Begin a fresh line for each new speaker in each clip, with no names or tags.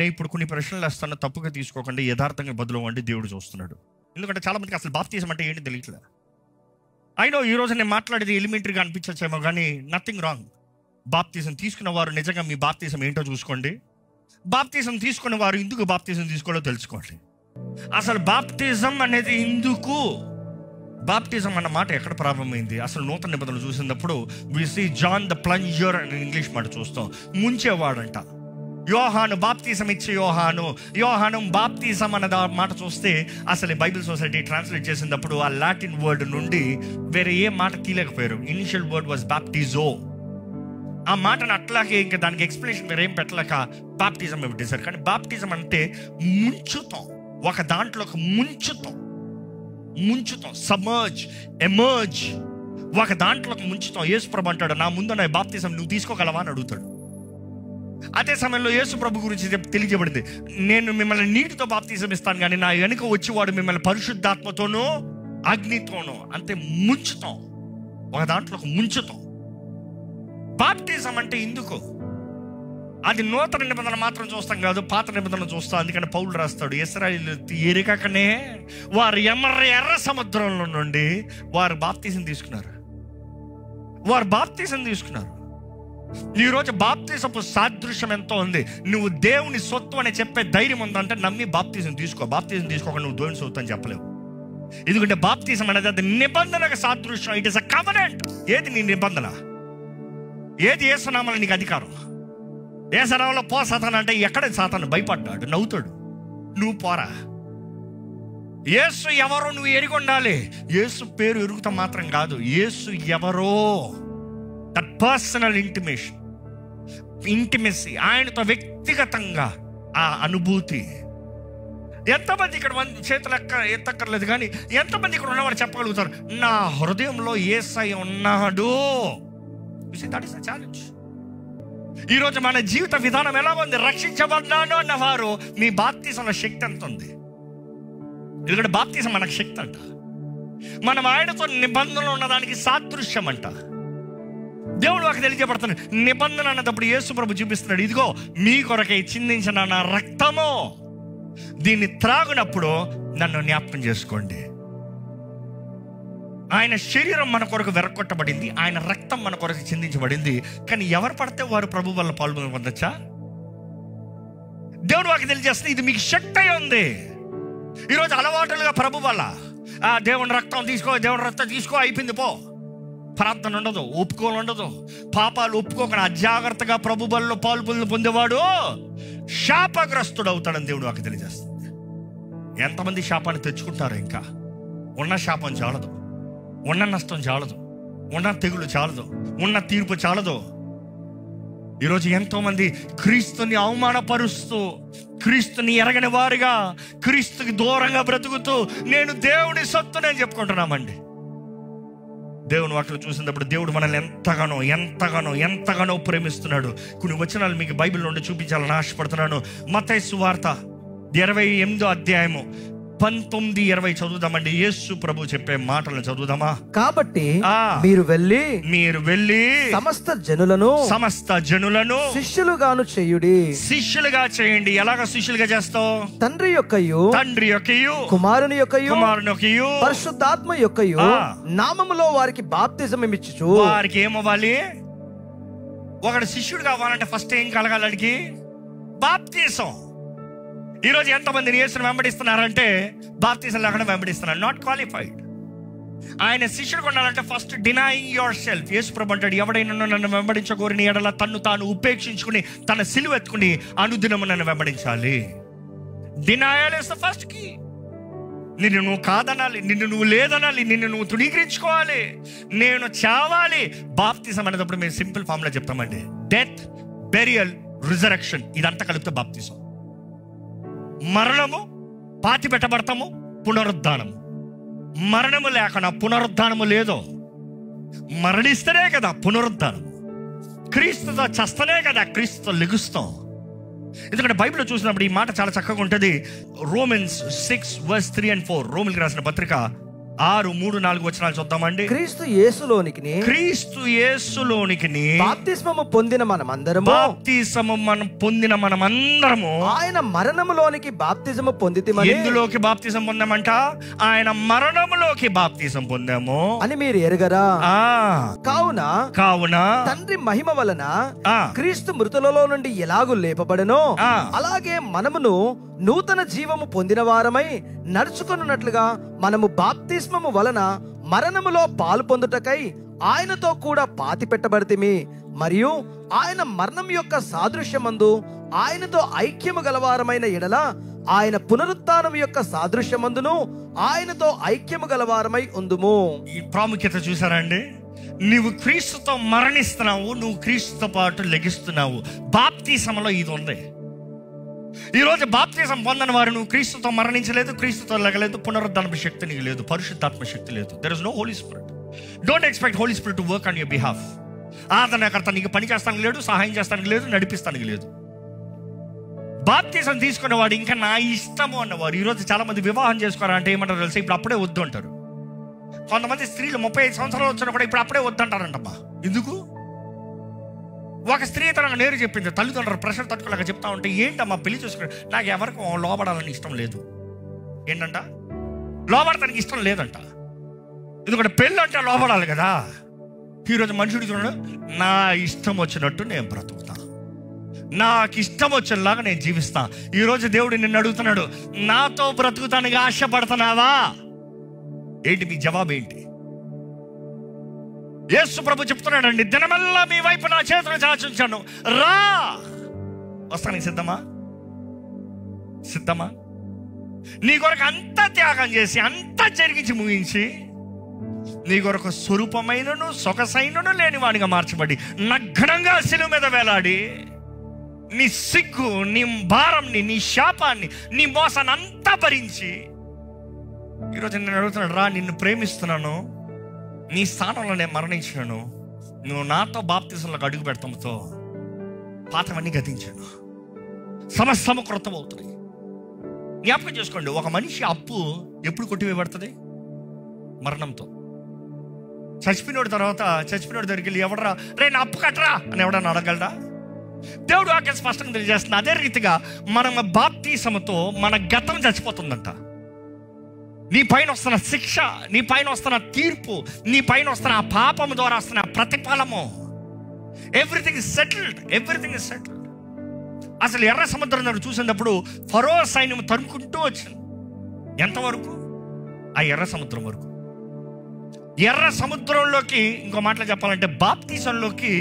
నేను ఇప్పుడు కొన్ని ప్రశ్నలు వేస్తాను, తప్పుగా తీసుకోకండి, యథార్థంగా బదులవ్వండి. దేవుడు చూస్తున్నాడు. ఎందుకంటే చాలా మందికి అసలు బాప్తిజం అంటే ఏంటి తెలియట్లేదు. అయినో ఈరోజు నేను మాట్లాడేది ఎలిమెంటరీగా అనిపించచ్చేమో, కానీ నథింగ్ రాంగ్. బాప్తిజం తీసుకున్న వారు నిజంగా మీ బాప్తిజం ఏంటో చూసుకోండి. బాప్తిజం తీసుకున్న వారు ఎందుకు బాప్తిజం తీసుకోవాలో తెలుసుకోండి. అసలు బాప్తిజం అనేది ఎందుకు, బాప్టిజం అన్న మాట ఎక్కడ ప్రారంభమైంది? అసలు నూతన నిబంధనలు చూసినప్పుడు we see John the plunger అని ఇంగ్లీష్ మాట చూస్తాం, ముంచేవాడంట. యోహాను బాప్తిజం ఇచ్చే యోహాను బాప్తిజం అన్న మాట చూస్తే అసలు బైబిల్ సొసైటీ ట్రాన్స్లేట్ చేసినప్పుడు ఆ లాటిన్ వర్డ్ నుండి వేరే ఏ మాట తీయలేకపోయారు. Initial word was baptizo. ఆ మాటను అట్లాగే ఇంకా దానికి ఎక్స్ప్లెనేషన్ వేరే ఏం పెట్టలేక బాప్టిజం పెట్టేశారు. కానీ బాప్టిజం అంటే ముంచుతాం, ఒక దాంట్లోకి ముంచుతాం, సబర్జ్, ఎమర్జ్, ఒక దాంట్లోకి ముంచుతాం. యేసుప్రభు అంటాడు, నా ముందు బాప్తిజం నువ్వు తీసుకోగలవా అని అడుగుతాడు. అదే సమయంలో యేసుప్రభు గురించి తెలియజేయబడింది, నేను మిమ్మల్ని నీటితో బాప్తిజం ఇస్తాను, కానీ నా వెనుక వచ్చేవాడు మిమ్మల్ని పరిశుద్ధాత్మతోనూ అగ్నితోనూ, అంటే ముంచుతాం, ఒక దాంట్లోకి ముంచుతాం. బాప్టిజం అంటే ఎందుకు? అది నూతన నిబంధన మాత్రం చూస్తాం కాదు, పాత నిబంధన చూస్తాం. అందుకని పౌలు రాస్తాడు, ఇశ్రాయేలు ఎరకకనే వారు ఎర్ర సముద్రంలో నుండి వారు బాప్తిజం తీసుకున్నారు. ఈరోజు బాప్తిజపు సాదృశ్యం ఎంతో ఉంది. నువ్వు దేవుని సొత్తు అని చెప్పే ధైర్యం ఉందంటే నమ్మి బాప్తిజం తీసుకో. బాప్తిజం తీసుకోక నువ్వు దేవుని సొత్తు అని చెప్పలేవు. ఎందుకంటే బాప్తిజం అనేది అది నిబంధనకు సాదృశ్యం. It is a covenant. ఏది నీ నిబంధన? ఏది యేసునామములో నీకు అధికారం? యేసునామములో పో సాతాను అంటే ఎక్కడ సాతాను భయపడ్డాడు, నవ్వుతాడు. నువ్వు పోరా. యేసు ఎవరో నువ్వు ఎరిగి ఉండాలి. యేసు పేరు ఎరుగుతా మాత్రం కాదు, యేసు ఎవరో, దట్ పర్సనల్ ఇంటిమెసీ, ఆయనతో వ్యక్తిగతంగా ఆ అనుభూతి. ఎంతమంది ఇక్కడ చేతులు ఎత్తక్కర్లేదు, కానీ ఎంతమంది ఇక్కడ ఉన్నవారు చెప్పగలుగుతారు, నా హృదయంలో యేసయ్య ఉన్నాడు? That is the challenge. ఈరోజు మన జీవిత విధానం ఎలా ఉంది? రక్షించబడ్డాను అన్నవారు మీ బాప్తిజంలో శక్తి ఎంత ఉంది? ఎందుకంటే బాప్తిజం మనకు శక్తి అంట. మనం ఆయనతో నిబంధనలు ఉన్నదానికి సాదృశ్యం అంట. దేవుడు వాకి తెలియజేయబడుతుంది. నిబంధన అన్నప్పుడు యేసు ప్రభు చూపిస్తున్నాడు, ఇదిగో మీ కొరకై చిందించిన నా రక్తము, దీన్ని త్రాగునప్పుడు నన్ను జ్ఞాపకం చేసుకోండి. ఆయన శరీరం మన కొరకు వెరకొట్టబడింది, ఆయన రక్తం మన కొరకు చిందించబడింది. కానీ ఎవరు పడితే వారు ప్రభు వల్ల పొందొచ్చా? దేవుడు వాకి తెలియజేస్తుంది, ఇది మీకు శక్తి అయి ఉంది. ఈరోజు అలవాటులుగా ప్రభు వల్ల దేవుని రక్తం తీసుకో అయిపోయింది, పో. ప్రార్థన ఉండదు, ఒప్పుకోలు ఉండదు, పాపాలు ఒప్పుకోకుండా అజాగ్రత్తగా ప్రభు బలలో పాలు పొందేవాడు శాపగ్రస్తుడు అవుతాడని దేవుడు వాకి తెలియజేస్తుంది. ఎంతమంది శాపాన్ని తెచ్చుకుంటారు? ఇంకా ఉన్న శాపం చాలదు, ఉన్న నష్టం చాలదు, ఉన్న తెగులు చాలదు, ఉన్న తీర్పు చాలదు. ఈరోజు ఎంతోమంది క్రీస్తుని అవమానపరుస్తూ, క్రీస్తుని ఎరగని వారుగా, క్రీస్తుకి దూరంగా బ్రతుకుతూ నేను దేవుని సొత్తునని చెప్పుకుంటున్నామండి. దేవుని వాక్యం చూసినప్పుడు దేవుడు మనల్ని ఎంతగానో ప్రేమిస్తున్నాడు. కొన్ని వచనాలు మీకు బైబిల్ నుండి చూపించాలని ఆశపడుతున్నాను. మత్తయి సువార్త 28వ అధ్యాయము 19-20 చదువుదామండి. యేసు ప్రభు చెప్పే మాటలను చదువుదామా?
కాబట్టి మీరు వెళ్ళి సమస్త జనులను శిష్యులుగా చేయండి.
ఎలాగ శిష్యులుగా చేస్తావు?
తండ్రి యొక్కయు కుమారుని యొక్కయు పరిశుద్ధాత్మ యొక్కయు నామములో వారికి బాప్తిజం ఇచ్చుచు.
వారికి ఏమవ్వాలి? ఒకడు శిష్యుడు కావాలంటే ఫస్ట్ ఏం కలగాలి? అడిగి బాప్తిజం. ఈరోజు ఎంతమంది యేసుని వెంబడిస్తున్నారంటే బాప్తిజం లేకుండా వెంబడిస్తున్నారు, నాట్ క్వాలిఫైడ్. ఆయన శిష్యుడు కొనాలంటే ఫస్ట్ డినైయింగ్ యువర్ సెల్ఫ్. యేసు ప్రభు అంటాడు, ఎవడైనా నన్ను వెంబడించగోరిని ఎడల తన్ను తాను ఉపేక్షించుకుని తన సిలువ ఎత్తుకుని అనుదినము నన్ను వెంబడించాలి. Denial is the first key. నిన్ను నువ్వు కాదనాలి, నిన్ను నువ్వు లేదనాలి, నిన్ను నువ్వు తృణీకరించుకోవాలి, నేను చావాలి. బాప్తిజం అనేటప్పుడు మేము సింపుల్ ఫార్ములా చెప్తామండి, డెత్, బెరియల్, రిజరెక్షన్. ఇదంతా కలిపితే బాప్తిజం. మరణము, పాతి పెట్టబడతాము, పునరుద్ధానము. మరణము లేకుండా పునరుద్ధానము లేదు. మరణిస్తేనే కదా పునరుద్ధానము. క్రీస్తుతో చస్తనే కదా క్రీస్తుతో లెగుస్తాం. ఎందుకంటే బైబిల్లో చూసినప్పుడు ఈ మాట చాలా చక్కగా ఉంటుంది. Romans 6:3-4 రోమిల్కి రాసిన పత్రిక 6, 3, 4 వచనాలు చూద్దామండి.
క్రీస్తు యేసులోనికి బాప్తిస్మము పొందిన మనమందరము ఆయన మరణములోనికి బాప్తిజము పొందితిమని.
ఎందులోకి బాప్తిజం పొందామంట? ఆయన మరణములోకి బాప్తిజం పొందాము
అని మీరు ఎరుగరా? కావున తండ్రి మహిమ వలన క్రీస్తు మృతులలో నుండి ఎలాగూ లేపబడెనో అలాగే మనమును నూతన జీవము పొందిన వారమై నడుచుకున్నట్లుగా మనము బాప్తిస్మము వలన మరణములో పాలు పొందుటకై ఆయనతో కూడా పాతి పెట్టబడితిమి. మరియు ఆయన మరణం యొక్క సాదృశ్యమందు ఆయనతో ఐక్యము గలవారమైన ఎడల ఆయన పునరుత్థానం యొక్క సాదృశ్యమందును ఆయనతో ఐక్యము గలవారమై ఉందుము.
ఈ ప్రాముఖ్యత చూసారండి. నువ్వు క్రీస్తుతో మరణిస్తున్నావు, నువ్వు క్రీస్తుతో పాటు లెగిస్తున్నావు. బాప్తిసంలో ఇది ఉంది. ఈరోజు బాప్తిజం పొందని వారు నువ్వు క్రీస్తుతో మరణించలేదు, క్రీస్తుతో లెగలేదు, పునరుద్ధానపు శక్తి నీకు లేదు, పరిశుద్ధాత్మ శక్తి లేదు. There is no holy spirit. Don't expect holy spirit to work on your behalf. ఆదరణకర్త నీకు పని చేస్తానికి లేడు, సహాయం చేస్తానికి లేదు, నడిపిస్తానికి లేదు. బాప్తిజం తీసుకునేవాడు ఇంకా నా ఇష్టము అన్నవారు. ఈరోజు చాలా మంది వివాహం చేసుకోవాలంటే ఏమంటారు తెలుసా? ఇప్పుడు అప్పుడే వద్దు అంటారు. కొంతమంది స్త్రీలు 35 సంవత్సరాలు వచ్చినా కూడా ఇప్పుడు అప్పుడే వద్దంటారంటమ్మా. ఎందుకు? ఒక స్త్రీ తనకు నేరు చెప్పింది, తల్లిదండ్రులు ప్రెషర్ తట్టుకోలేక చెప్తా ఉంటే, ఏంటమ్మా పెళ్లి చూసుకుని నాకు ఎవరికి లోబడాలని ఇష్టం లేదు. ఏంటంట? లోబడటానికి ఇష్టం లేదంట. ఎందుకంటే పెళ్ళి అంటే లోబడాలి కదా. ఈరోజు మనుషుడు చూడండి, నా ఇష్టం వచ్చినట్టు నేను బ్రతుకుతా, నాకు ఇష్టం వచ్చేలాగా నేను జీవిస్తా. ఈరోజు దేవుడు నిన్ను అడుగుతున్నాడు, నాతో బ్రతుకుతానికి ఆశపడుతున్నావా? ఏంటి మీ జవాబు ఏంటి? యేసు ప్రభు చెప్తున్నాడండి, దినమల్లా మీ వైపు నా చేతులు చాచుంచాను, రా. వస్తానికి సిద్ధమా? నీ కొరకు అంతా త్యాగం చేసి అంతా జరిగించి ముగించి నీ కొరకు స్వరూపమైనను సొగసైనను లేని వాడిగా మార్చబడి నగ్నంగా శిలువ మీద వేలాడి నీ సిగ్గు, నీ భారంని, నీ శాపాన్ని, నీ మోసాన్ని అంతా భరించి ఈరోజు నేను అడుగుతున్నాడు, రా, నిన్ను ప్రేమిస్తున్నాను, నీ స్థానంలో నేను మరణించాను, నువ్వు నాతో బాప్తిజంలోకి అడుగు పెడతాంతో పాతవన్నీ గతించాను, సమస్తము కృతం అవుతుంది. జ్ఞాపకం చేసుకోండి, ఒక మనిషి అప్పు ఎప్పుడు కొట్టివేయబడుతుంది? మరణంతో. చచ్చిపోయినోడి దగ్గరికి వెళ్ళి ఎవడరా రే నా అప్పు కట్టరా అని ఎవడన్నా అడగలరా? దేవుడు వాక్యం స్పష్టంగా తెలియజేస్తుంది. అదే రీతిగా మనం బాప్తిజంతో మన గతం చచ్చిపోతుందంట. నీ పైన వస్తున్న శిక్ష, నీ పైన వస్తున్న తీర్పు, నీ పైన వస్తున్న ఆ పాపం ద్వారా వస్తున్న ప్రతిఫలము, ఎవ్రీథింగ్ ఇస్ సెటిల్డ్. అసలు ఎర్ర సముద్రం దగ్గర చూసినప్పుడు ఫరో సైన్యం తరుముకుంటూ వచ్చింది. ఎంతవరకు? ఆ ఎర్ర సముద్రం వరకు. ఎర్ర సముద్రంలోకి ఇంకో మాటలో చెప్పాలంటే బాప్తిజంలోకి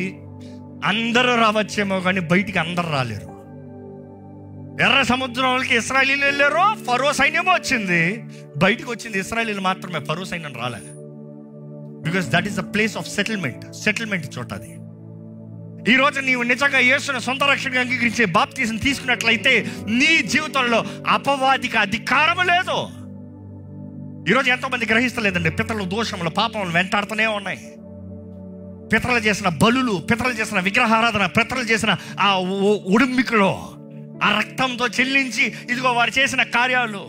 అందరూ రావచ్చేమో కానీ బయటికి అందరు రాలేరు. ఎర్ర సముద్రంలోకి ఇశ్రాయేలీలు వెళ్ళారు, ఫరో సైన్యమో వచ్చింది. బయటకు వచ్చింది ఇశ్రాయేలీలు మాత్రమే, ఫరో సైన్యం రాలే. Because that is the place of settlement చోట అది. ఈరోజు నీవు నిజంగా యేసుని సొంత రక్షణగా అంగీకరించే బాప్తిజం తీసుకున్నట్లయితే నీ జీవితంలో అపవాదికి అధికారం లేదు. ఈరోజు ఎంతో మంది గ్రహిస్తలేదండి. పితరుల దోషములు, పాపములు వెంటాడుతూనే ఉన్నాయి. పితరులు చేసిన బలులు, పితరులు చేసిన విగ్రహారాధన, పితరులు చేసిన ఆ ఉడుంబికలో ఆ రక్తంతో చెల్లించి ఇదిగో వారు చేసిన కార్యాలు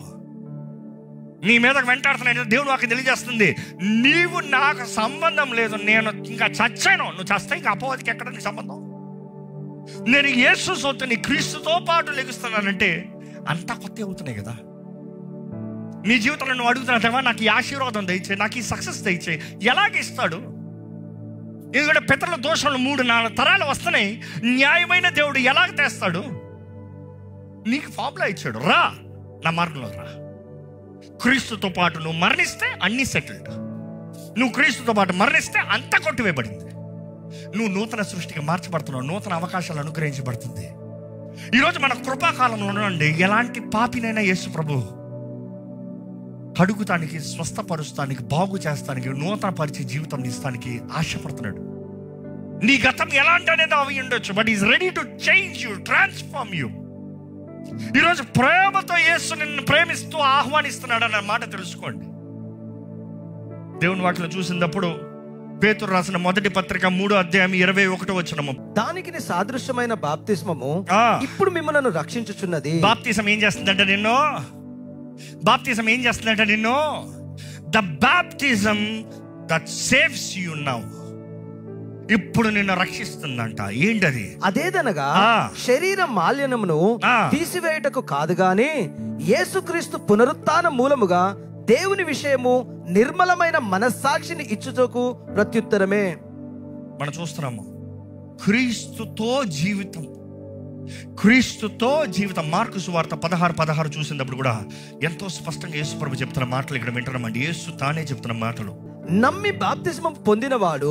నీ మీద వెంటాడుతున్నాయి. దేవుడు నాకు తెలియజేస్తుంది, నీవు నాకు సంబంధం లేదు, నేను ఇంకా చచ్చాను, నువ్వు చస్తే ఇంకా అపవాదికి ఎక్కడ నీ సంబంధం? నేను యేసు సొత్తుని క్రీస్తుతో పాటు లెగుస్తున్నానంటే అంతా కొత్త అవుతున్నాయి కదా. నీ జీవితంలో నువ్వు అడుగుతున్నా, నాకు ఈ ఆశీర్వాదం దయచేయి, నాకు ఈ సక్సెస్ దయచేయి. ఎలాగ ఇస్తాడు? ఎందుకంటే పితరుల దోషాలు 3-4 తరాలు వస్తున్నాయి. న్యాయమైన దేవుడు ఎలాగ తెస్తాడు? నీకు ఫార్ములా ఇచ్చాడు, రా నా మార్గంలో రా. క్రీస్తుతో పాటు నువ్వు మరణిస్తే అన్నీ సెటిల్డ్. నువ్వు క్రీస్తుతో పాటు మరణిస్తే అంతా కొట్టివేయబడింది. నువ్వు నూతన సృష్టికి మార్చబడుతున్నావు, నూతన అవకాశాలు అనుగ్రహించబడుతుంది. ఈరోజు మన కృపాకాలంలో ఉండండి. ఎలాంటి పాపినైనా యేసు ప్రభు కడుగుతానికి, స్వస్థపరుస్తానికి, బాగు చేస్తానికి, నూతన పరిచయ జీవితం ఇస్తానికి ఆశపడుతున్నాడు. నీ గతం ఎలాంటి అనేది అవి ఉండొచ్చు, but is ready to change you, transform you. ఈరోజు ప్రేమతో యేసు నిన్ను ప్రేమిస్తూ ఆహ్వానిస్తున్నాడు అన్న మాట తెలుసుకోండి. దేవుని వాటిలో చూసినప్పుడు పేతురు రాసిన మొదటి పత్రిక 3వ అధ్యాయం 21వ వచనము,
దానికి సాదృశ్యమైన బాప్తిస్మము ఇప్పుడు మిమ్మల్ని రక్షించుచున్నది.
బాప్తిసం ఏం చేస్తుందంటే నిన్ను the baptism that saves you now. ఇప్పుడు నిన్ను రక్షిస్తుందంట. ఏంటది?
అదేదనగా శరీర మాలిన్యమును తీసివేయుటకు కాదు గాని యేసుక్రీస్తు పునరుత్థాన మూలముగా దేవుని విషయము నిర్మలమైన మనస్సాక్షిని ఇచ్చుటకు ప్రత్యుత్తరమే.
మనం చూస్తున్నాము క్రీస్తుతో జీవితం, క్రీస్తుతో జీవితం. మార్కు సువార్త 16:16 చూసినప్పుడు కూడా ఎంతో స్పష్టంగా యేసు ప్రభు చెప్తున్న మాటలు ఇక్కడ వింటున్నామండి. యేసు తానే చెప్తున్న మాటలు.
నమ్మి బాప్తిస్మం పొందినవాడు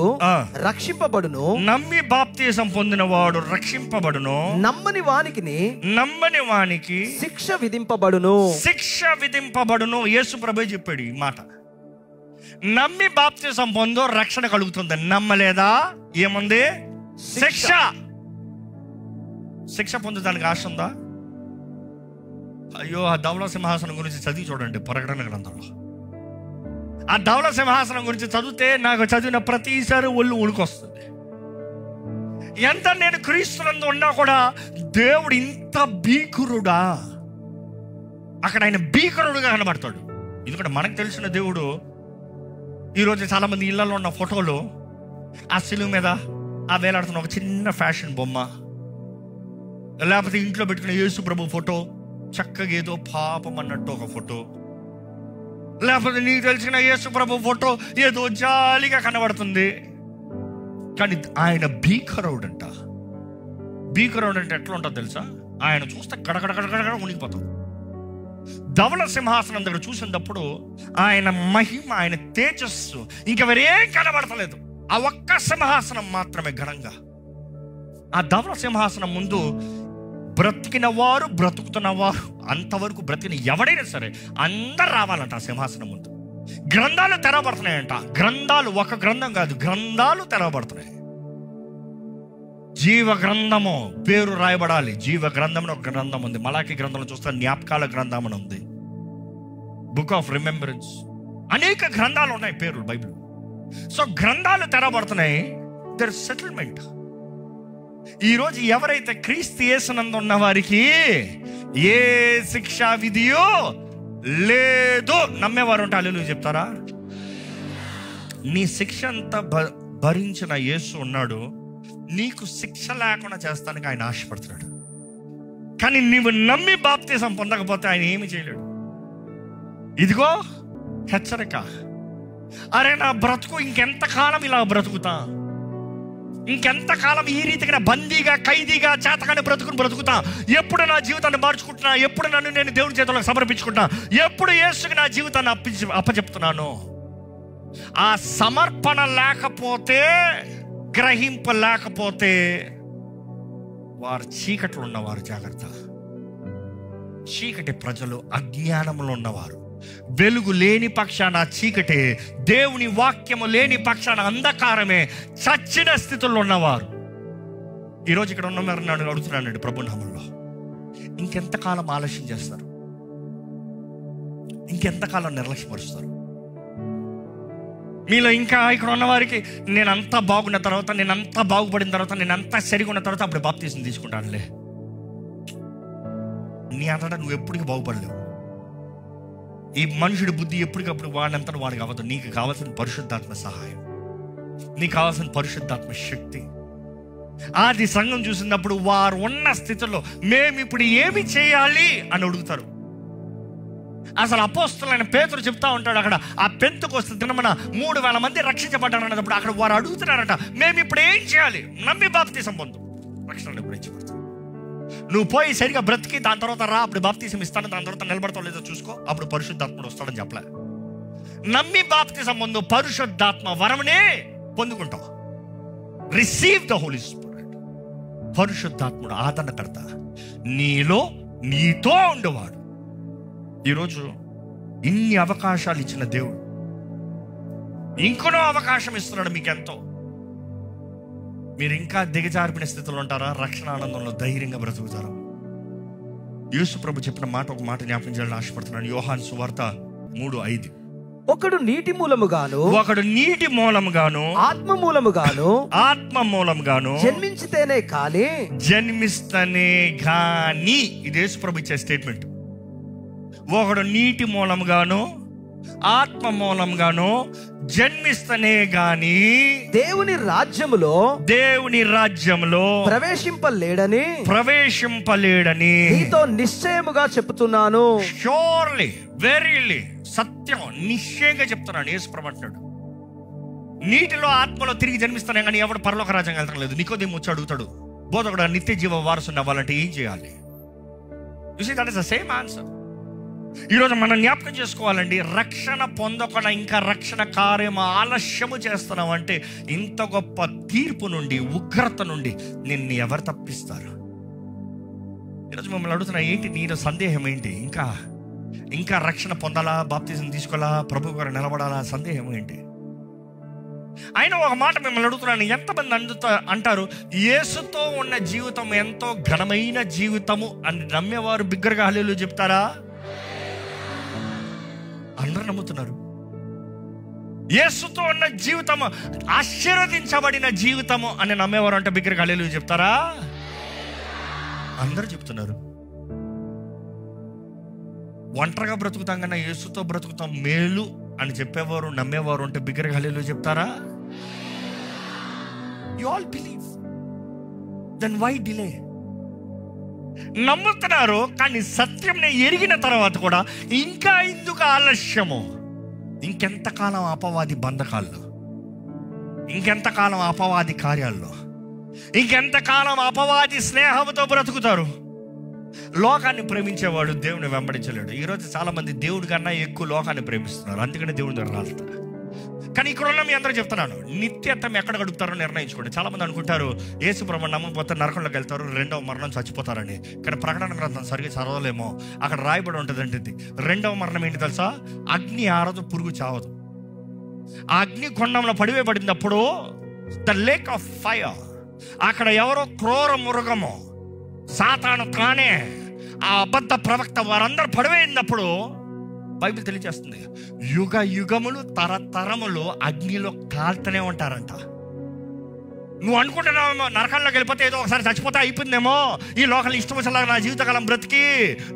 రక్షింపబడును,
నమ్మి బాప్తిజం పొందినవాడు రక్షింపబడును,
నమ్మని వానికి శిక్ష విధింపబడును.
శిక్ష విధింపబడును. యేసు ప్రభు చెప్పాడు ఈ మాట. నమ్మి బాప్తిజం పొందో రక్షణ కలుగుతుంది, నమ్మలేదా ఏముంది? శిక్ష. శిక్ష పొందడానికి ఆశ ఉందా? అయ్యో, ఆ ధవళ సింహాసనం గురించి చదివి చూడండి ప్రకటన గ్రంథంలో. ఆ ధవళ సింహాసనం గురించి చదివితే నాకు చదివిన ప్రతిసారి ఒళ్ళు ఉణుకొస్తుంది. ఎంత నేను క్రీస్తునందు ఉన్నా కూడా దేవుడు ఇంత భీకరుడా? అక్కడ ఆయన భీకరుడుగా కనబడతాడు. ఎందుకంటే మనకు తెలిసిన దేవుడు. ఈరోజు చాలా మంది ఇళ్లలో ఉన్న ఫోటోలు, ఆ శిలువ మీద ఆ వేలాడుతున్న ఒక చిన్న ఫ్యాషన్ బొమ్మ, లేకపోతే ఇంట్లో పెట్టుకున్న యేసు ప్రభు ఫోటో, చక్కగా ఏదో పాపం అన్నట్టు ఒక ఫోటో, లేకపోతే నీకు తెలిసిన యేసు ప్రభు ఫోటో ఏదో జాలిగా కనబడుతుంది. కానీ ఆయన భీకరుడంట. భీకరుడు అంటే ఎట్లా ఉంటుంది తెలుసా? ఆయన చూస్తే గడగడగడగడ ఉనికిపోతాం. ధవళ సింహాసనం దగ్గర చూసినప్పుడు ఆయన మహిమ, ఆయన తేజస్సు ఇంకా వేరేం కనబడతలేదు. ఆ ఒక్క సింహాసనం మాత్రమే ఘనంగా. ఆ ధవళ సింహాసనం ముందు బ్రతికిన వారు, బ్రతుకుతున్న వారు, అంతవరకు బ్రతికిన ఎవడైనా సరే అందరు రావాలంట ఆ సింహాసనం ముందు. గ్రంథాలు తెరవబడుతున్నాయంట. గ్రంథాలు, ఒక గ్రంథం కాదు, గ్రంథాలు తెరవబడుతున్నాయి. జీవ గ్రంథము పేరు రాయబడాలి. జీవ గ్రంథం ఒక గ్రంథం ఉంది. మలాకి గ్రంథంలో చూస్తే జ్ఞాపకాల గ్రంథం అని ఉంది, బుక్ ఆఫ్ రిమెంబరెన్స్. అనేక గ్రంథాలు ఉన్నాయి పేర్లు బైబిల్. సో గ్రంథాలు తెరవబడుతున్నాయి. There settlement. ఈరోజు ఎవరైతే క్రీస్తు యేసునందు ఉన్న వారికి ఏ శిక్షా విధియో లేదు నమ్మేవారు ఉంటే హల్లెలూయా చెప్తారా? నీ శిక్ష అంతా భరించిన యేసు ఉన్నాడు. నీకు శిక్ష లేకుండా చేస్తానికి ఆయన ఆశపడుతున్నాడు. కానీ నీవు నమ్మి బాప్తిజం పొందకపోతే ఆయన ఏమి చేయలేడు. ఇదిగో హెచ్చరిక. అరే, నా బ్రతుకు ఇంకెంతకాలం ఇలా బ్రతుకుతా? ఇంకెంతకాలం ఈ రీతిగా బందీగా, ఖైదీగా, చేతకాని బ్రతుకుతా? ఎప్పుడు నా జీవితాన్ని మార్చుకుంటున్నా? ఎప్పుడు నన్ను నేను దేవుని చేతులకు సమర్పించుకుంటున్నా? ఎప్పుడు యేసుకి నా జీవితాన్ని అప్పచెప్తున్నాను? ఆ సమర్పణ లేకపోతే, గ్రహింపు లేకపోతే వారు చీకట్లో ఉన్నవారు. జాగ్రత్త. చీకటి ప్రజలు, అజ్ఞానంలో ఉన్నవారు, వెలుగు లేని పక్షాన చీకటే, దేవుని వాక్యము లేని పక్షాన అంధకారమే, చచ్చిన స్థితిలో ఉన్నవారు. ఈరోజు ఇక్కడ ఉన్నవారు నన్ను అడుగుతున్నానండి ప్రభు నామములో, ఇంకెంతకాలం ఆలస్యం చేస్తారు? ఇంకెంతకాలం నిర్లక్ష్యపరుస్తారు? మీలో ఇంకా ఇక్కడ ఉన్న వారికి నేనంతా బాగున్న తర్వాత, నేనంతా బాగుపడిన తర్వాత, నేనంతా సరిగా ఉన్న తర్వాత అప్పుడు బాప్తిజం తీసుకుంటానులే. నీ అంతటా నువ్వు ఎప్పటికీ బాగుపడలేవు. ఈ మనుషుడి బుద్ధి ఎప్పటికప్పుడు వాడినంతా వాడికి అవ్వదు. నీకు కావాల్సిన పరిశుద్ధాత్మ సహాయం, నీకు కావాల్సిన పరిశుద్ధాత్మ శక్తి. ఆది సంఘం చూసినప్పుడు వారు ఉన్న స్థితిలో మేము ఇప్పుడు ఏమి చేయాలి అని అడుగుతారు. అసలు అపోస్తలుడైన పేతురు చెప్తా ఉంటాడు, అక్కడ ఆ పెంతెకొస్తు దినమున 3000 మంది రక్షించబడ్డారు అన్నప్పుడు అక్కడ వారు అడుగుతున్నారట, మేము ఇప్పుడు ఏం చేయాలి? నమ్మి బాప్తిజం పొందు, రక్షణ గురించబడుతుంది. నువ్వు పోయి సరిగా బ్రతికి దాని తర్వాత రా, అప్పుడు బాప్తిజం ఇస్తాను, దాని తర్వాత నిలబడతావు లేదో చూసుకో, అప్పుడు పరిశుద్ధాత్ముడు వస్తాడని చెప్పలే. నమ్మి బాప్తిజం పొందు, పరిశుద్ధాత్మ వరమునే పొందుకుంటావు. Receive the holy spirit. పరిశుద్ధాత్ముడు ఆదరణకర్త, నీలో నీతో ఉండేవాడు. ఈరోజు ఇన్ని అవకాశాలు ఇచ్చిన దేవుడు ఇంకొనో అవకాశం ఇస్తున్నాడు మీకెంతో. మీరు ఇంకా దిగజారిపిన స్థితిలో ఉంటారా? రక్షణ ఆనందంలో ధైర్యంగా బ్రతుకుతారా? యేసు ప్రభు చెప్పిన మాట, ఒక మాట జ్ఞాపకం చేయాలని ఆశపడుతున్నాను. యోహాను సువార్త 3:5.
ఒకడు నీటి మూలముగాను,
ఒకడు నీటి మూలముగాను,
ఆత్మ మూలముగాను జన్మించితేనే కానీ,
జన్మిస్తేనే గాని. ఇది యేసు ప్రభు ఇచ్చే స్టేట్మెంట్. ఒకడు నీటి మూలముగాను, ఆత్మ మూలంగాను జన్మిస్తనే గాని
దేవుని రాజ్యములో
ప్రవేశింపలేడని
నీతో నిశ్చయముగా చెప్తున్నాను.
షూర్లీ, వెరీలీ, సత్యం, నిశ్చయంగా చెప్తున్నాను. యేసుప్రభువు అంటున్నాడు, నీటిలో ఆత్మలో తిరిగి జన్మిస్తానే కానీ ఎవడు పరలోక రాజ్యం వెళ్తాం లేదు. నికోదేము వచ్చి అడుగుతాడు, బోధకుడా నిత్య జీవ వారసుని అవ్వాలంటే ఏం చేయాలి? You see that is the same answer. ఈరోజు మనం జ్ఞాపకం చేసుకోవాలండి, రక్షణ పొందకుండా ఇంకా రక్షణ కార్యము ఆలస్యము చేస్తున్నాం అంటే ఇంత గొప్ప తీర్పు నుండి, ఉగ్రత నుండి నిన్ను ఎవరు తప్పిస్తారు? ఈరోజు మిమ్మల్ని అడుగుతున్నా, ఏంటి నీలో సందేహం ఏంటి? ఇంకా రక్షణ పొందాలా, బాప్తిజం తీసుకోవాలా, ప్రభు గారు నిలబడాలా, సందేహం ఏంటి? అయినా ఒక మాట మిమ్మల్ని అడుగుతున్నాను, ఎంతమంది అంటారు యేసుతో ఉన్న జీవితం ఎంతో ఘనమైన జీవితము అని నమ్మేవారు బిగ్గరగా హల్లెలూయా చెప్తారా? అందరూ నమ్ముతున్నారు. యేసుతో ఉన్న జీవితము ఆశీర్వదించబడిన జీవితము అని నమ్మేవారు అంటే బిగ్గరగా హల్లెలూయా చెప్తారా? అందరూ చెప్తున్నారు. ఒంటరిగా బ్రతుకుతాం కన్నా యేసుతో బ్రతుకుతాం మేలు అని చెప్పేవారు, నమ్మేవారు అంటే బిగ్గరగా హల్లెలూయా చెప్తారా? You all believe, then why delay? నమ్ముతున్నారు కానీ సత్యంని ఎరిగిన తర్వాత కూడా ఇంకా ఎందుకు ఆలస్యము? ఇంకెంతకాలం అపవాది బంధకాల్లో, ఇంకెంతకాలం అపవాది కార్యాల్లో, ఇంకెంతకాలం అపవాది స్నేహంతో బ్రతుకుతారు? లోకాన్ని ప్రేమించేవాడు దేవుని వెంబడించలేడు. ఈరోజు చాలా మంది దేవుడి కన్నా ఎక్కువ లోకాన్ని ప్రేమిస్తున్నారు, అందుకని దేవుడి దగ్గర రాలుతారు. కానీ ఇక్కడ ఉన్న మీ అందరూ చెప్తున్నాను, నిత్యత్వం ఎక్కడ గడుపుతారో నిర్ణయించుకోండి. చాలా మంది అనుకుంటారు యేసు ప్రభువుని నమ్మకపోతే నరకంలోకి వెళ్తారు, రెండవ మరణం చచ్చిపోతారని. కానీ ప్రకటన గ్రంథం సరిగ్గా చదవలేమో, అక్కడ రాయబడి ఉంటుంది రెండవ మరణం ఏంటి తెలుసా? అగ్ని ఆరదు, పురుగు చావదు. ఆ అగ్ని కొండంలో పడివేయబడినప్పుడు ద లేక్ ఆఫ్ ఫైర్, అక్కడ ఎవరో క్రూర మృగము సాతాను తానే, ఆ అబద్ధ ప్రవక్త, వారందరూ పడివేయినప్పుడు బైబిల్ తెలియజేస్తుంది యుగ యుగములు తరతరములు అగ్నిలో కాల్తూనే ఉంటారంట. నువ్వు అనుకుంటున్నావేమో నరకంలోకి వెళ్ళిపోతే ఏదో ఒకసారి చచ్చిపోతే అయిపోయిందేమో, ఈ లోకల్ ఇష్టం వచ్చేలాగా నా జీవితకాలం బ్రతికి.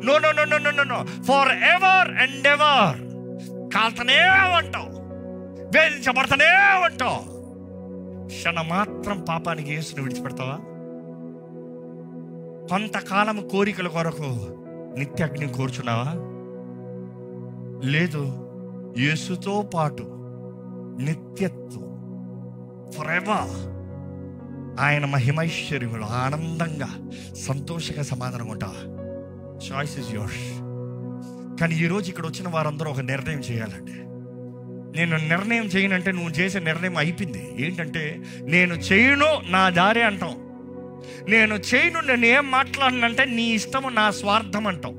No no no no no no, for ever and ever కాల్తనే ఉంటావు, వేధించబడతానే ఉంటావు. క్షణ మాత్రం పాపానికి యేసుని విడిచిపెడతావా? కొంతకాలం కోరికల కొరకు నిత్య అగ్ని కోరుచున్నావా? లేదు, యేసుతో పాటు నిత్యత్వం, ఫరెవర్ ఆయన మహిమైశ్వర్యములు ఆనందంగా సంతోషంగా సమాధానంగా ఉంటావా? Choice is yours. కానీ ఈరోజు ఇక్కడ వచ్చిన వారందరూ ఒక నిర్ణయం చేయాలండి. నేను నిర్ణయం చేయనంటే నువ్వు చేసే నిర్ణయం అయిపోయింది. ఏంటంటే నేను చేయను, నా దారి అంటావు. నేను చేయను, నేను ఏం మాట్లాడనంటే నీ ఇష్టము, నా స్వార్థం అంటావు.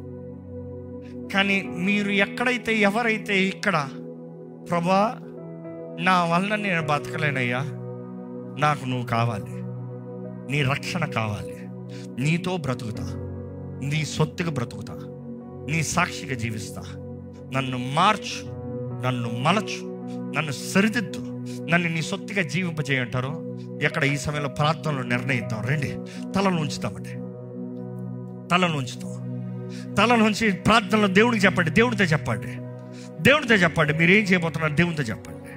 కానీ మీరు ఎక్కడైతే, ఎవరైతే ఇక్కడ ప్రభా నా వలన నేను బతకలేనయ్యా, నాకు నువ్వు కావాలి, నీ రక్షణ కావాలి, నీతో బ్రతుకుతా, నీ సొత్తుగా బ్రతుకుతా, నీ సాక్షిగా జీవిస్తా, నన్ను మార్చు, నన్ను మలచు, నన్ను సరిదిద్దు, నన్ను నీ సొత్తుగా జీవింపజేయంటారు. ఎక్కడ ఈ సమయంలో ప్రార్థనలో నిర్ణయిద్దాం. రండి, తలను ఉంచుతామండి, తలను ఉంచుతాం. తలలోంచి ప్రార్థనలో దేవుడికి చెప్పండి, దేవుడితో చెప్పండి, దేవుడితో చెప్పండి. మీరు ఏం చేయబోతున్నారు దేవుడితో చెప్పండి.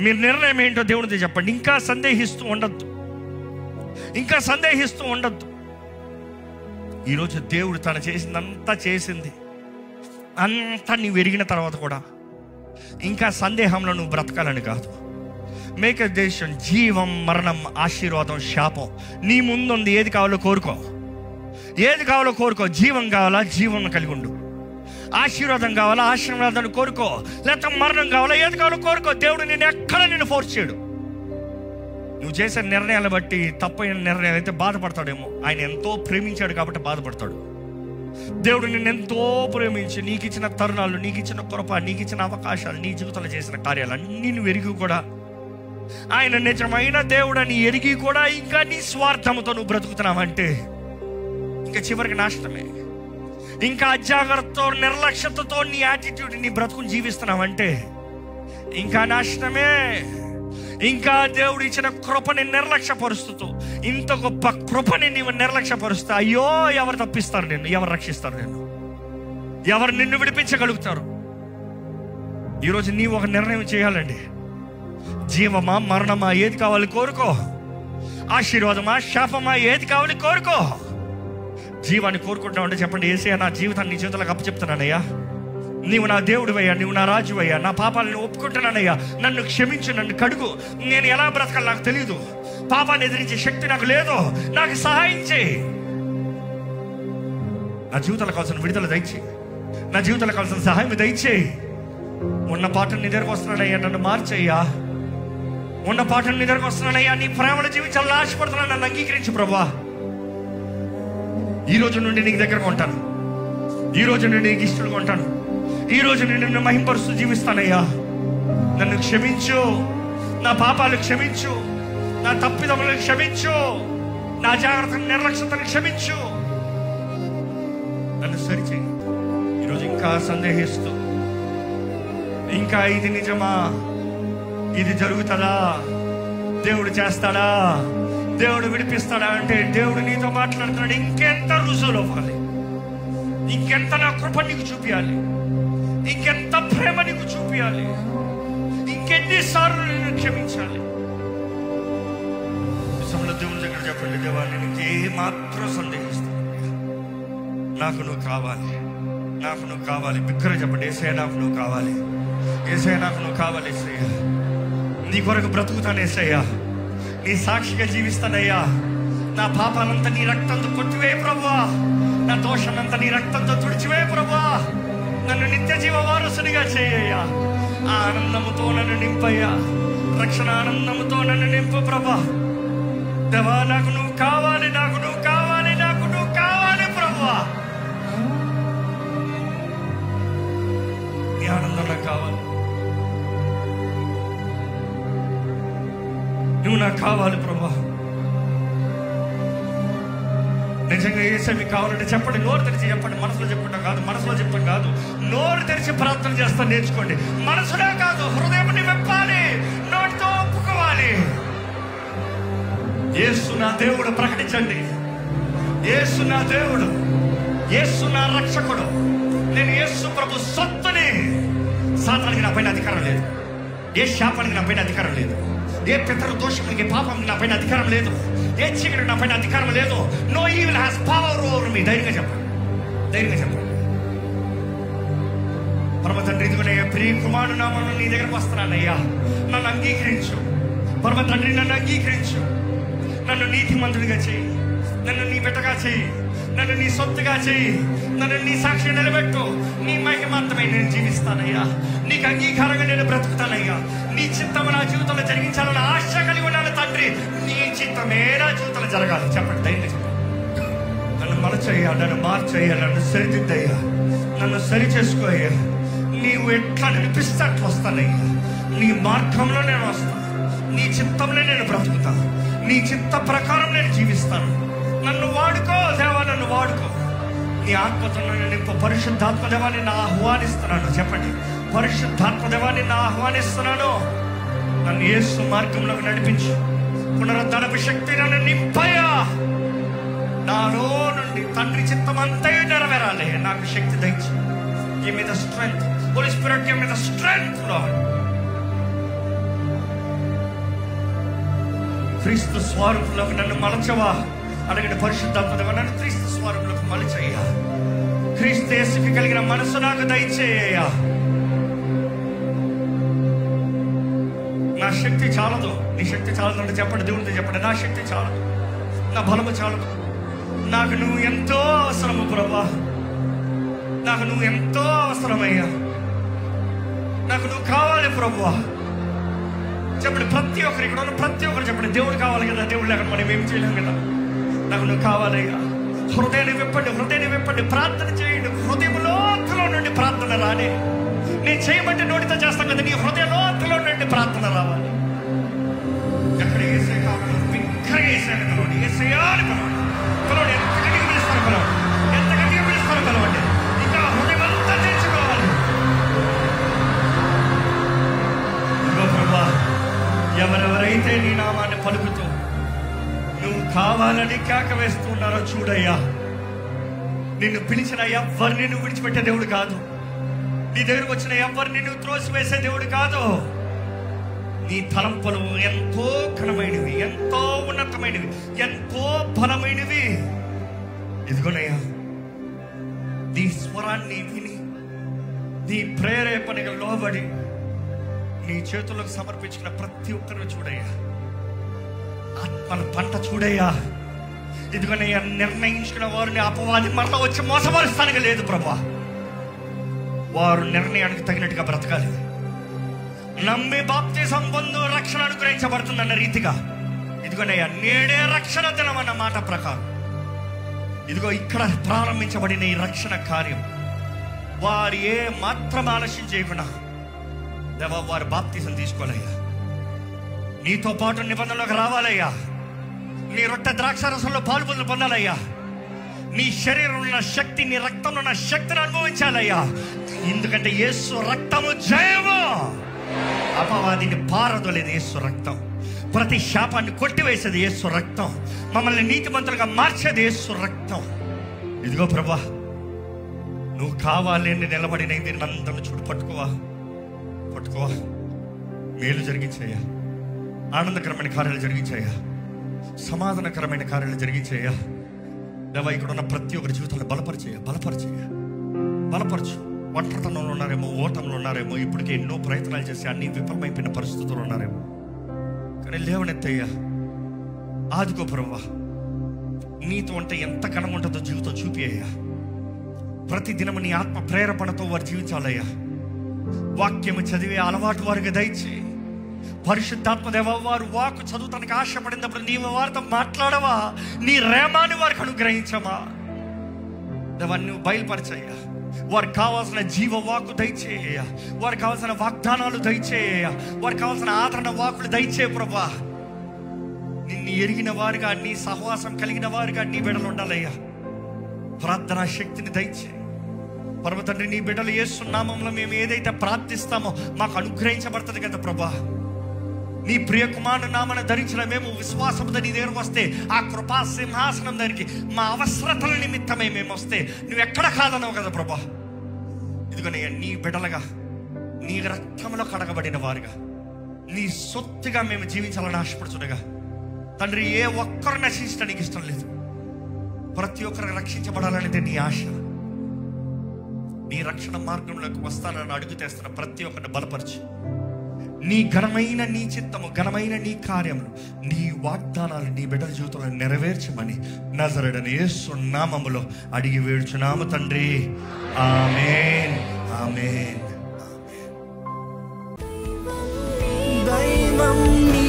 మీరు నిర్ణయం ఏంటో దేవుడితో చెప్పండి. ఇంకా సందేహిస్తూ ఉండద్దు, ఇంకా సందేహిస్తూ ఉండద్దు. ఈరోజు దేవుడు తను చేసిందంతా చేసింది, అంతా నీవు ఎరిగిన తర్వాత కూడా ఇంకా సందేహంలో నువ్వు బ్రతకాలని కాదు. Make a decision. జీవం, మరణం, ఆశీర్వాదం, శాపం నీ ముందుంది. ఏది కావాలో కోరుకో, ఏది కావాలో కోరుకో. జీవం కావాలా, జీవం కలిగి ఉండు. ఆశీర్వాదం కావాలా, ఆశీర్వాదాన్ని కోరుకో. లేకపోతే మరణం కావాలా, ఏది కావాలో కోరుకో. దేవుడు నిన్ను ఫోర్స్ చేయడు. నువ్వు చేసే నిర్ణయాలను బట్టి తప్పైన నిర్ణయాలు అయితే బాధపడతాడేమో. ఆయన ఎంతో ప్రేమించాడు కాబట్టి బాధపడతాడు. దేవుడు నిన్ను ఎంతో ప్రేమించి నీకు ఇచ్చిన తరుణాలు, నీకు ఇచ్చిన కృప, నీకు ఇచ్చిన అవకాశాలు, నీ జీవితంలో చేసిన కార్యాలు అన్నీ నువ్వు ఎరిగి కూడా, ఆయన నిజమైన దేవుడని ఎరిగి కూడా ఇంకా నీ స్వార్థంతో నువ్వు బ్రతుకుతున్నావంటే ఇంకా చివరికి నాశనమే. ఇంకా అజాగ్రత్తతో, నిర్లక్ష్యతతో నీ యాటిట్యూడ్, నీ బ్రతుకుని జీవిస్తున్నావంటే ఇంకా నాశనమే. ఇంకా దేవుడు ఇచ్చిన కృపని నిర్లక్ష్యపరుస్తూ, ఇంత గొప్ప కృపని నీవు నిర్లక్ష్యపరుస్తా, అయ్యో ఎవరు తప్పిస్తారు నిన్ను, ఎవరు రక్షిస్తారు నిన్ను, ఎవరు నిన్ను విడిపించగలుగుతారు? ఈరోజు నీవు ఒక నిర్ణయం చేయాలండి. జీవమా మరణమా ఏది కావాలి కోరుకో, ఆశీర్వాదమా శాపమా ఏది కావాలి కోరుకో. జీవాన్ని కోరుకుంటున్నావు చెప్పండి, యేసయ్యా నా జీవితాన్ని నీ చేతులకు అప్పచెప్తున్నానయ్యా, నీవు నా దేవుడివయ్యా, నీవు నా రాజువయ్యా, నా పాపాలను ఒప్పుకుంటున్నానయ్యా, నన్ను క్షమించు, నన్ను కడుగు. నేను ఎలా బ్రతకాలి నాకు తెలియదు, పాపాన్ని ఎదిరించే శక్తి నాకు లేదు, నాకు సహాయం చేయి. నా జీవితాలకు కావాల్సిన విడుదల దయచేయి, నా జీవితాలకు కావాల్సిన సహాయం దయచేయి. ఉన్న పాటను నీ దగ్గరకు వస్తున్నానయ్యా, నన్ను మార్చయ్యా. ఉన్న పాటను నీ దగ్గరకు వస్తున్నానయ్యా, నీ ప్రేమను జీవించాలని ఆశపడుతున్నాను, నన్ను అంగీకరించు ప్రభువా. ఈ రోజు నుండి నీకు దగ్గరకు ఉంటాను, ఈ రోజు నుండి నీకు ఇష్టడుగా ఉంటాను, ఈ రోజు నుండి నిన్ను మహింపరుస్తూ జీవిస్తానయ్యా. నన్ను క్షమించు, నా పాపాలు క్షమించు, నా తప్పిదములను క్షమించు, నా జాగ్రత్త నిర్లక్ష్యతను క్షమించు, నన్ను సరిచేయి. ఈరోజు ఇంకా సందేహిస్తూ, ఇంకా ఇది నిజమా, ఇది జరుగుతుందా, దేవుడు చేస్తాడా, దేవుడు విడిపిస్తాడా అంటే దేవుడు నీతో మాట్లాడుతున్నాడు. ఇంకెంత రుజువులు అవ్వాలి, ఇంకెంత నా కృప నీకు చూపించాలి, ఇంకెంత ప్రేమ నీకు చూపించాలి, ఇంకెన్నిసార్లు నేను క్షమించాలి. సమయంలో దేవుని దగ్గర చెప్పండి, దేవా నేను ఏమాత్రం సందేహిస్తాను, నాకు నువ్వు కావాలి, నాకు నువ్వు కావాలి. బిగ్గర చెప్పండి, యేసయ్యా నాకు నువ్వు కావాలి, యేసయ్యా నాకు నువ్వు కావాలి. యేసయ్యా నీ కొరకు బ్రతుకుతాను, యేసయ్యా నీ సాక్షిగా జీవిస్తానయ్యా. నా పాపాలంతా నీ రక్తంతో కొట్టివే ప్రభువా, నా దోషానంతా నీ రక్తంతో తుడిచివే ప్రభువా. నన్ను నిత్య జీవ వారసునిగా చేయ్యా. ఆ ఆనందముతో నన్ను నింపయ్యా, రక్షణ ఆనందముతో నన్ను నింపు ప్రభా. దేవా నాకు నువ్వు కావాలి, నాకు నువ్వు కావాలి, నాకు నువ్వు కావాలి ప్రభువా. నీ ఆనందం నాకు కావాలి, నువ్వు నాకు కావాలి ప్రభా. నిజంగా యేసయ్య మీకు కావాలంటే చెప్పండి, నోరు తెరిచి చెప్పండి. మనసులో చెప్పడం కాదు, మనసులో చెప్పడం కాదు, నోరు తెరిచి ప్రార్థన చేస్తాను నేర్చుకోండి. మనసులో కాదు, హృదయం విప్పాలి, నోటితో ఒప్పుకోవాలి. యేసు నా దేవుడు ప్రకటించండి, యేసు నా దేవుడు, యేసు నా రక్షకుడు, నేను యేసు ప్రభు సొత్తుని. సాతానికి నా పైన అధికారం లేదు, ఏ శాపానికి నా పైన అధికారం లేదు, ఏ పితర దోషమునికి పాపానికి నా పైన అధికారం లేదు, ఏ చీకటికి నా పైన అధికారం లేదు. No evil has power over me. ధైర్యంగా చెప్పండి, ధైర్యంగా చెప్పండి. పరమ తండ్రి, ఇదిగోనే ప్రియ కుమారుడు నామమున నీ దగ్గరకు వస్తున్నానయ్యా, నన్ను అంగీకరించు. పరమ తండ్రి నన్ను అంగీకరించు, నన్ను నీతిమంతుడిగా చేయి, నన్ను నీ బిడ్డగా చేయి, నన్ను నీ సొత్తుగా చేయి, నన్ను నీ సాక్షి నిలబెట్టు. నీ మహిమాంతమై నేను జీవిస్తానయ్యా, నీకు అంగీకారంగా నేను బ్రతుకుతానయ్యా. నీ చిత్తము నా జీవితంలో జరిగించాలని ఆశ కలిగి ఉన్నాను తండ్రి. నీ చిత్తమే నా జీవితంలో జరగాలి. చెప్పండి, ధైర్యంగా చెప్పండి. నన్ను మలచయ్యా, నన్ను మార్చయ్యా, నన్ను సరిదిద్దయ్యా, నన్ను సరి చేసుకోయ్యా. నీవు ఎట్లా నడిపిస్తే అట్లా వస్తానయ్యా. నీ మార్గంలో నేను వస్తాను, నీ చిత్తంలో నేను బ్రతుకుతాను, నీ చిత్త ప్రకారం నేను జీవిస్తాను. నన్ను వాడుకో దేవా, నన్ను వాడుకో. నీ ఆత్మతో నన్ను నింపు. పరిశుద్ధాత్మ దేవాన్ని నా ఆహ్వానిస్తున్నాను. చెప్పండి, పరిశుద్ధాత్మ దేవాన్ని నా ఆహ్వానిస్తున్నాను. నన్ను యేసు మార్గంలోకి నడిపించు. పునరుద్ధరణపు శక్తి నన్ను నింపయ్యా. నాలో నుండి తండ్రి చిత్తం అంతా నెరవేరాలి. నాకు శక్తి దయచి. Give me the strength holy spirit, give me the strength lord. క్రీస్తు స్వరూపంలోకి నన్ను మలచవా అడగండి. పరిశుద్ధాత్మ దేవా నన్ను క్రీస్తు స్వరూపంలోకి మలచయ్యా. క్రీస్తు యేసుకి కలిగిన మనసు నాకు దయచేయ్యా. నా శక్తి చాలదు, నీ శక్తి చాలదు అంటే చెప్పండి, దేవుడితో చెప్పండి, నా శక్తి చాలదు, నా బలము చాలదు, నాకు నువ్వు ఎంతో అవసరము ప్రభా. నాకు నువ్వు ఎంతో అవసరమయ్యా, నాకు నువ్వు కావాలి ప్రభువా. చెప్పండి, ప్రతి ఒక్కరు ఇక్కడ ఉన్న ప్రతి ఒక్కరు చెప్పండి, దేవుడు కావాలి కదా, దేవుడు లేకుండా మనం ఏం చేయలేం కదా. నాకు నువ్వు కావాలయ్యా. హృదయాన్ని విప్పండి, హృదయాన్ని విప్పండి, ప్రార్థన చేయండి. హృదయం లోతులో నుండి ప్రార్థన రాని. నేను చేయమంటే నోటితో చేస్తాను కదా, నీ హృదయ లోతులో నుండి ప్రార్థన రావాలి. ఎక్కడ యేసయ్య కావాలి, బిగ్గరగా యేసయ్యని పిలవండి, యేసయ్యా అని పిలవండి, పిలవండి. ఎంత గట్టిగా పిలుస్తారో పిలవండి, ఎంత గట్టిగా పిలుస్తారో పిలవండి. ఇంకా హృదయం అంతా తెచ్చుకోవాలి. ఇదిగో ప్రభా, ఎవరెవరైతే నీ నామాన్ని పలుకుతూ నువ్వు కావాలని కేక వేస్తున్నారో చూడయ్యా. నిన్ను పిలిచిన ఎవరిని నువ్వు విడిచిపెట్టే దేవుడు కాదు. నీ దగ్గరకు వచ్చిన ఎవరిని నువ్వు త్రోసివేసే దేవుడు కాదు. నీ తలంపులు ఎంతో ఘనమైనవి, ఎంతో ఉన్నతమైనవి, ఎంతో బలమైనవి. ఇదిగోనయ్యా, నీ స్వరాన్ని విని, నీ ప్రేరేపణగా లోబడి నీ చేతులకు సమర్పించిన ప్రతి ఒక్కరిని చూడయ్యా. ఆత్మల పంట చూడయ్యా. ఇదిగోనయ్యా, నిర్ణయించుకున్న వారిని అపవాది మరలా వచ్చి మోసపరుస్తానికి లేదు ప్రభా. వారు నిర్ణయానికి తగినట్టుగా బ్రతకాలి. నమ్మి బాప్తిసం పొందు రక్షణ అనుగ్రహించబడుతుందన్న రీతిగా ఇదిగోనయ్యా, నేడే రక్షణ దినం అన్న మాట ప్రకారం ఇదిగో ఇక్కడ ప్రారంభించబడిన ఈ రక్షణ కార్యం వారు ఏ మాత్రం ఆలస్యం చేయకుండా దేవా వారు బాప్తిసం తీసుకోవాలయ్యా. నీతో పాటు నిబంధనలోకి రావాలయ్యా. నీ రొట్టె ద్రాక్షారసంలో పాలుపొందులు పొందాలయ్యా. నీ శరీరంలో ఉన్న శక్తి, నీ రక్తంలో ఉన్న శక్తిని అనుభవించాలయ్యా. ఎందుకంటే యేసు రక్తము జయము. అపవాదిని పారదోలేది యేసు రక్తం. ప్రతి శాపాన్ని కొట్టివేసేది యేసు రక్తం. మమ్మల్ని నీతిమంతులుగా మార్చేది యేసు రక్తం. ఇదిగో ప్రభా, నువ్వు కావాలి అని నిలబడిన అందరిని చూడు. పట్టుకోవా. మేలు జరిగించాయా. ఆనందకరమైన కార్యాలు జరిగించాయా. సమాధానకరమైన కార్యాలు జరిగించాయా. దేవా, ఇక్కడ ఉన్న ప్రతి ఒక్కరి జీవితంలో బలపరచు. ఒంటరితనంలో ఉన్నారేమో, ఓటంలో ఉన్నారేమో, ఇప్పటికే ఎన్నో ప్రయత్నాలు చేసి అన్ని విఫలమైపోయిన పరిస్థితులు ఉన్నారేమో. కానీ లేవనెత్తయ్యా, ఆదుకో ప్రభువా. నీతో అంటే ఎంత ఘనం ఉంటుందో జీవితం చూపియ్యా. ప్రతి దినము నీ ఆత్మ ప్రేరేపణతో వారు జీవించాలయ్యా. వాక్యము చదివే అలవాటు వారికి దయచేయి. పరిశుద్ధాత్మ దేవ, వారు వాక్కు చదువుతానికి ఆశపడినప్పుడు నీవు వారితో మాట్లాడవా. నీ రేమాన్ని వారికి అనుగ్రహించమా దేవా. నువ్వు బయలుపరచయ్యా. వారికి కావాల్సిన జీవ వాక్కు దయచేయ. వారికి కావాల్సిన వాగ్దానాలు దయచేయ. వారికి కావాల్సిన ఆదరణ వాక్కులు దయచేయ ప్రభా. నిన్ను ఎరిగిన వారుగా, నీ సహవాసం కలిగిన వారుగా నీ బిడ్డలు ఉండాలయ్యా. ప్రార్థనా శక్తిని దయచేయి పరమ తండ్రి. నీ బిడ్డలు యేసు నామములో మేము ఏదైతే ప్రార్థిస్తామో మాకు అనుగ్రహించబడుతుంది కదా ప్రభా. నీ ప్రియ కుమారుని నామను ధరించిన మేము విశ్వాసంతో నీ దగ్గరకు వస్తే, ఆ కృపా సింహాసనం దగ్గరికి మా అవసరతల నిమిత్తమే మేము వస్తే నువ్వు ఎక్కడ కాదనవు కదా ప్రభా. ఇదిగోనయ్యా, నీ బిడ్డలుగా, నీ రక్తంలో కడగబడిన వారుగా, నీ సొత్తుగా మేము జీవించాలని ఆశపడుతుండగా తండ్రి, ఏ ఒక్కరు నశించడానికి ఇష్టం లేదు. ప్రతి ఒక్కరు రక్షించబడాలనేది నీ ఆశ. నీ రక్షణ మార్గంలోకి వస్తానని అడుగు తెస్తున్న ప్రతి ఒక్కరిని బలపరిచి, నీ ఘనమైన నీ చిత్తము, ఘనమైన నీ కార్యములు, నీ వాగ్దానాలు నీ బిడ్డల జీవితంలో నెరవేర్చమని నజరేయుడైన యేసు నామములో అడిగి వేడుచున్నాము తండ్రి. ఆమేన్, ఆమేన్, ఆమేన్.